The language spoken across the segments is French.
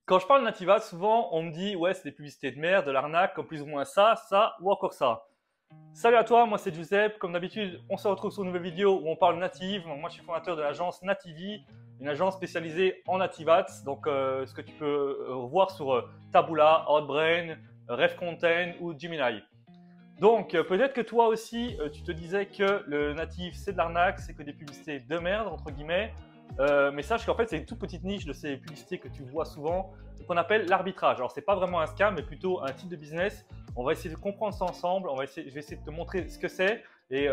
Quand je parle de Native Ads, souvent on me dit ouais c'est des publicités de merde, de l'arnaque, comme plus ou moins ça ou encore ça. Salut à toi, moi c'est Giuseppe. Comme d'habitude, on se retrouve sur une nouvelle vidéo où on parle native. Donc, moi je suis fondateur de l'agence Nativi, une agence spécialisée en Native Ads. Donc ce que tu peux voir sur Taboola, Outbrain, RevContent ou Gemini. Donc peut-être que toi aussi tu te disais que le native c'est de l'arnaque, c'est que des publicités de merde entre guillemets. Mais sache qu'en fait c'est une toute petite niche de ces publicités que tu vois souvent qu'on appelle l'arbitrage. Alors c'est pas vraiment un scam mais plutôt un type de business. On va essayer de comprendre ça ensemble, je vais essayer de te montrer ce que c'est et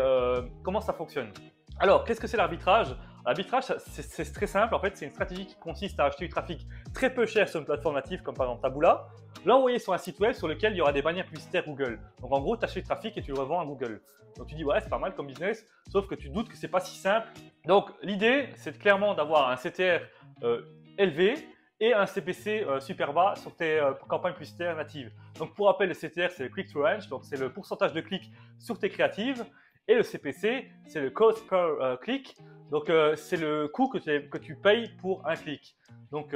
comment ça fonctionne. Alors qu'est-ce que c'est l'arbitrage? L'arbitrage c'est très simple, en fait c'est une stratégie qui consiste à acheter du trafic très peu cher sur une plateforme native comme par exemple Taboola, l'envoyer sur un site web sur lequel il y aura des bannières publicitaires Google. Donc en gros tu achètes du trafic et tu le revends à Google. Donc tu dis ouais c'est pas mal comme business, sauf que tu doutes que c'est pas si simple. Donc l'idée c'est clairement d'avoir un CTR élevé et un CPC super bas sur tes campagnes publicitaires natives. Donc pour rappel, le CTR c'est le click-through range, donc c'est le pourcentage de clics sur tes créatives, et le CPC c'est le cost per click, donc c'est le coût que tu payes pour un clic. Donc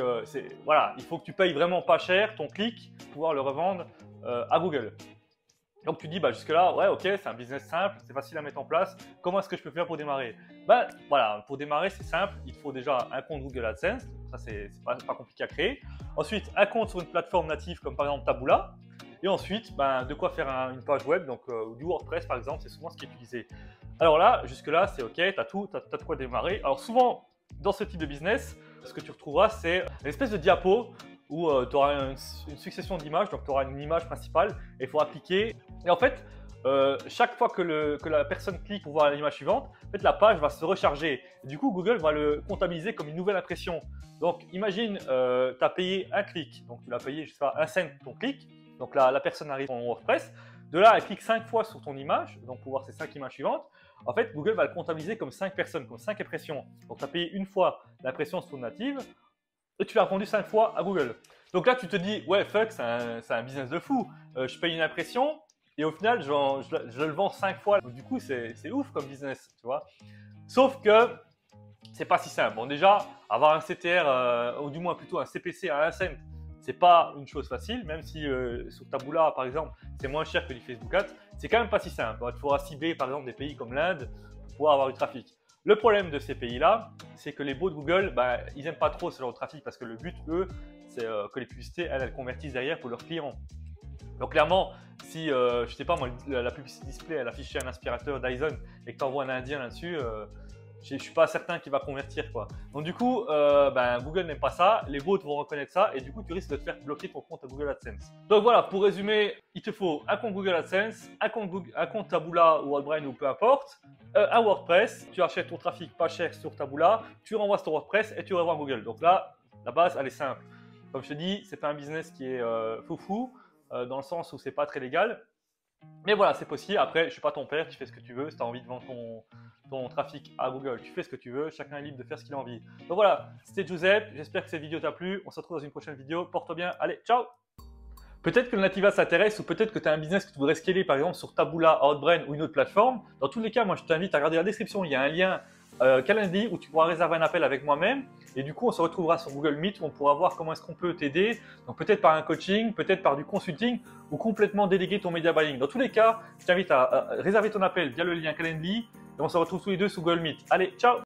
voilà, il faut que tu payes vraiment pas cher ton clic pour pouvoir le revendre à Google. Donc tu dis jusque là ouais ok c'est un business simple, c'est facile à mettre en place, comment est-ce que je peux faire pour démarrer? Voilà, pour démarrer c'est simple, il te faut déjà un compte Google AdSense, ça c'est pas compliqué à créer. Ensuite un compte sur une plateforme native comme par exemple Taboola. Et ensuite de quoi faire une page web, donc du WordPress par exemple, c'est souvent ce qui est utilisé. Alors là, jusque là c'est ok, tu as de quoi démarrer. Alors souvent dans ce type de business, ce que tu retrouveras c'est une espèce de diapo où tu auras une succession d'images, donc tu auras une image principale et il faudra cliquer. Et en fait, chaque fois que la personne clique pour voir l'image suivante, en fait, la page va se recharger. Et du coup, Google va le comptabiliser comme une nouvelle impression. Donc, imagine, tu as payé un clic, donc tu l'as payé, je sais pas, 1 cent ton clic. Donc là, la personne arrive en WordPress. De là, elle clique 5 fois sur ton image, donc pour voir ces 5 images suivantes. En fait, Google va le comptabiliser comme 5 personnes, comme 5 impressions. Donc, tu as payé une fois l'impression sur ton native et tu l'as vendu 5 fois à Google. Donc là, tu te dis, ouais, fuck, c'est un business de fou. Je paye une impression et au final, je le vends 5 fois. Donc du coup, c'est ouf comme business, tu vois. Sauf que c'est pas si simple. Bon, déjà, avoir un CTR, ou du moins plutôt un CPC à 1 cent, c'est pas une chose facile, même si sur Taboola, par exemple, c'est moins cher que du Facebook Ads, c'est quand même pas si simple. Il faudra cibler, par exemple, des pays comme l'Inde pour pouvoir avoir du trafic. Le problème de ces pays-là, c'est que les bots de Google, ils n'aiment pas trop ce genre de trafic parce que le but, eux, c'est que les publicités, elles convertissent derrière pour leurs clients. Donc clairement, si, je sais pas moi, la publicité display, elle affiche un aspirateur Dyson et que tu envoies un Indien là-dessus, je ne suis pas certain qu'il va convertir quoi. Donc du coup, Google n'aime pas ça, les bots vont reconnaître ça et du coup tu risques de te faire bloquer ton compte à Google AdSense. Donc voilà, pour résumer, il te faut un compte Google AdSense, un compte Taboola ou Outbrain ou peu importe, un WordPress, tu achètes ton trafic pas cher sur Taboola, tu renvoies sur WordPress et tu revends Google. Donc là, la base elle est simple. Comme je te dis, c'est pas un business qui est foufou, dans le sens où c'est pas très légal. Mais voilà, c'est possible. Après, je suis pas ton père, tu fais ce que tu veux. Si tu as envie de vendre ton trafic à Google, tu fais ce que tu veux. Chacun est libre de faire ce qu'il a envie. Donc voilà, c'était Giuseppe. J'espère que cette vidéo t'a plu. On se retrouve dans une prochaine vidéo. Porte-toi bien. Allez, ciao! Peut-être que le Native Ads s'intéresse ou peut-être que tu as un business que tu voudrais scaler par exemple sur Taboola, Outbrain ou une autre plateforme. Dans tous les cas, moi je t'invite à regarder la description. Il y a un lien Calendly où tu pourras réserver un appel avec moi-même. Et du coup, on se retrouvera sur Google Meet où on pourra voir comment est-ce qu'on peut t'aider. Donc peut-être par un coaching, peut-être par du consulting ou complètement déléguer ton media buying. Dans tous les cas, je t'invite à réserver ton appel via le lien Calendly et on se retrouve tous les deux sur Google Meet. Allez, ciao!